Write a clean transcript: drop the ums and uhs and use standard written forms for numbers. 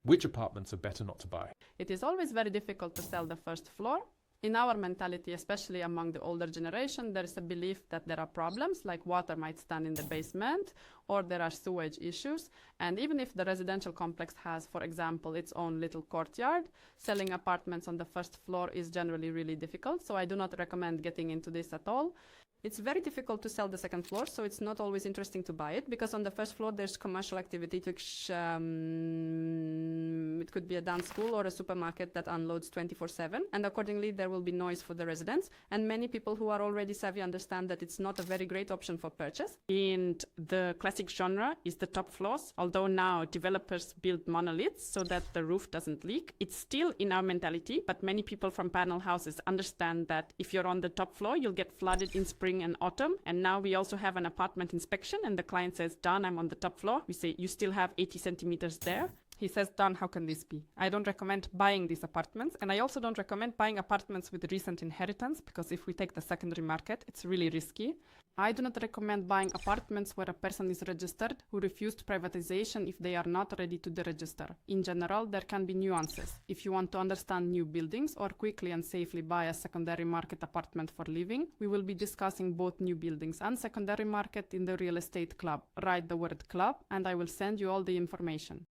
Which apartments are better not to buy? It is always very difficult to sell the first floor. In our mentality, especially among the older generation, there is a belief that there are problems, like water might stand in the basement, or there are sewage issues. And even if the residential complex has, for example, its own little courtyard, selling apartments on the first floor is generally really difficult. So I do not recommend getting into this at all. It's very difficult to sell the second floor, so it's not always interesting to buy it, because on the first floor there's commercial activity, which it could be a dance school or a supermarket that unloads 24/7, and accordingly there will be noise for the residents. And many people who are already savvy understand that it's not a very great option for purchase. And the classic genre is the top floors, although now developers build monoliths so that the roof doesn't leak. It's still in our mentality, but many people from panel houses understand that if you're on the top floor, you'll get flooded in spring and autumn. And now we also have an apartment inspection, and the client says, "Don, I'm on the top floor." We say, "You still have 80 centimeters there." He says, "Don, how can this be?" I don't recommend buying these apartments, and I also don't recommend buying apartments with recent inheritance, because if we take the secondary market, it's really risky. I do not recommend buying apartments where a person is registered who refused privatization if they are not ready to deregister. In general, there can be nuances. If you want to understand new buildings or quickly and safely buy a secondary market apartment for living, we will be discussing both new buildings and secondary market in the real estate club. Write the word club and I will send you all the information.